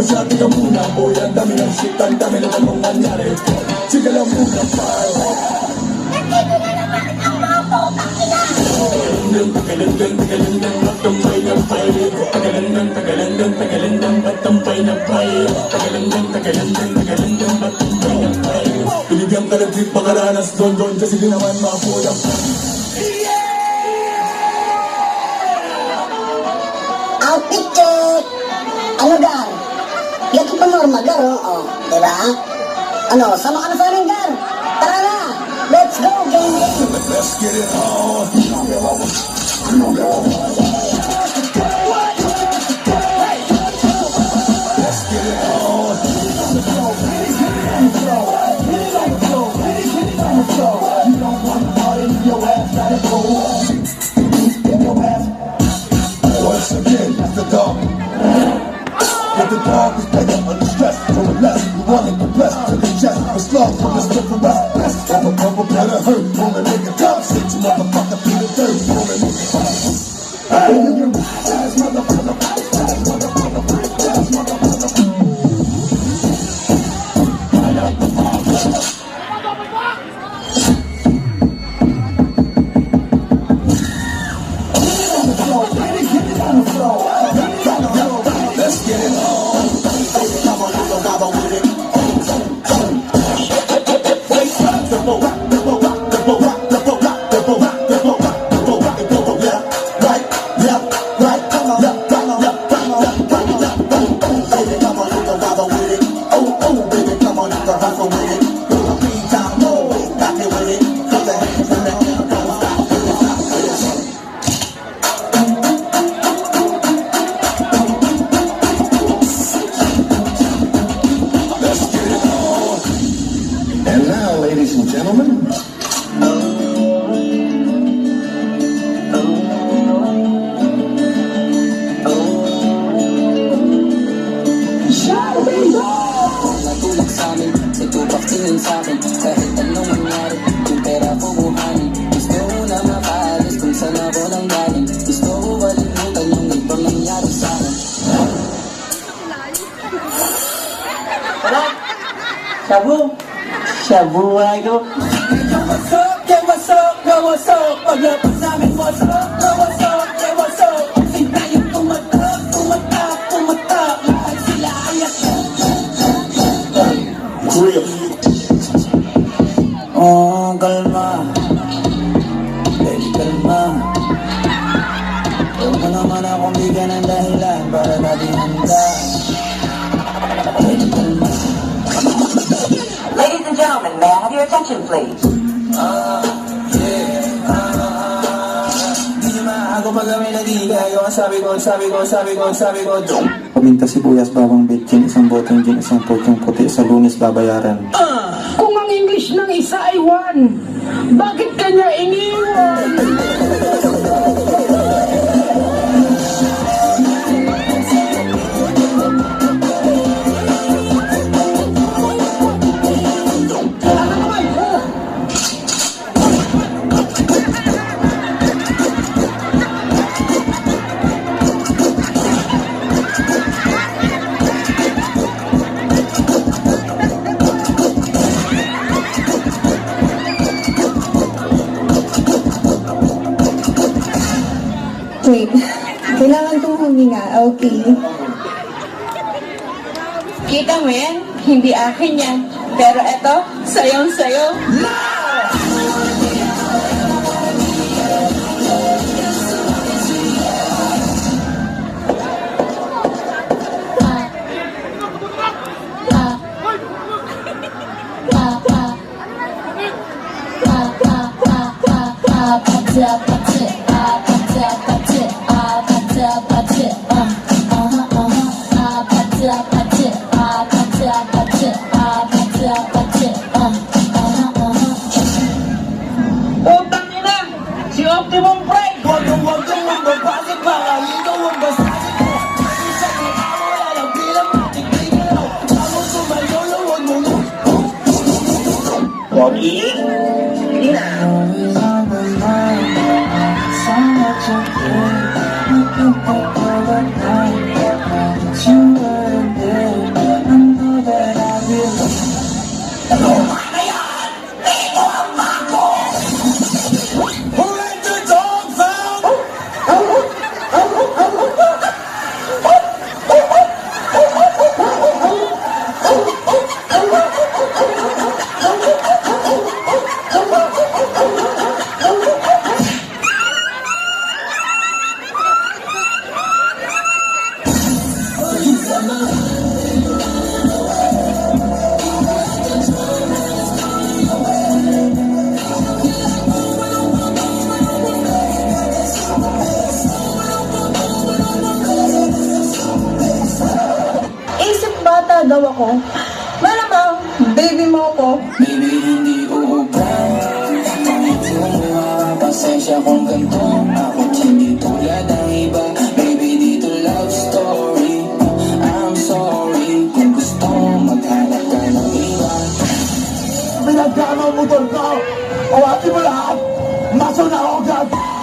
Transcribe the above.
siya, tika muna boy, ang dami ng shit, ang dami na namang nangyari. Sige lang muna pal. Nandito na naman ang mga potang ina. Tagalindang, matampay na pay. Tagalindang, matampay na pay. Tagalindang, matampay na pay. Binigyan ka ng trip pakaranas doon kasi di naman mapulang. Outfit check! Ano, Gar? Ito pa normal, Gar, oh. Diba? Ano, sama ka na sa amin, Gar. Tara na! Let's go, game! Let's get it on. Let's get it on. You don't want to party, your ass gotta go. Once again, it's the dog. But the dog is better under stress. From the less, you want it to bless to the chest. The slug from the stiff for rest. Best of a bubble, better hurt. Wanna make a top sit, you motherfucker, feel the dirt. Wanna make it hot. Hey, you can ass motherfucker, ass motherfucker, ass motherfucker. Let's get it on. Come on, little baba with it. And now, ladies and gentlemen, Natulog sa'min, si Tupac tingin sa'kin. Kahit anong mangyari, yung pera ko buhanin. Gusto ko na makaalis kung saan ako nang galing. Gusto ko kalimutan yung ibang nangyari sa'kin. Shabu! Shabu ako! Kawasok! Paglabas namin, wasok! Kawasok! Sinta yung tumatak! Lahat sila ayak! real. Oh, kalma. Baby, kalma. Huwag mo naman akong bigyan ng dahilan para natin handa. Baby, kalma. Ladies and gentlemen, may I have your attention, please? Di nyo maago pag kami nagigay. Ang sabi ko. Paminta, sibuyas, bawang bitchin, isang boteng gin, isang potong puti, sa Lunes babayaran. Kung ang English ng isa ay one, bakit kanya iniwan? Wait, kailangan kong huminga, okay? Kita mo yan? Hindi akin yan. Pero eto, sayong-sayo. Utang ina! Si Optimum Prime! Huwag kang magbabasag, mga ikaw ang basagin mo. Isa ni amo, wala lang bilang matikling mo. Ako sumayo, huwag mo mo. Pogi? Hindi na. You were there. daw ako. Malamang, baby mo ako. Baby, hindi uubra. Kahit lumuha, pasensya kung ganito. Ako't hindi tulad ng iba. Baby, dito love story. I'm sorry kung gusto maghanap ka ng iba. Pinagkama ang motor ko. Awati mo lahat. Maso na ako agad.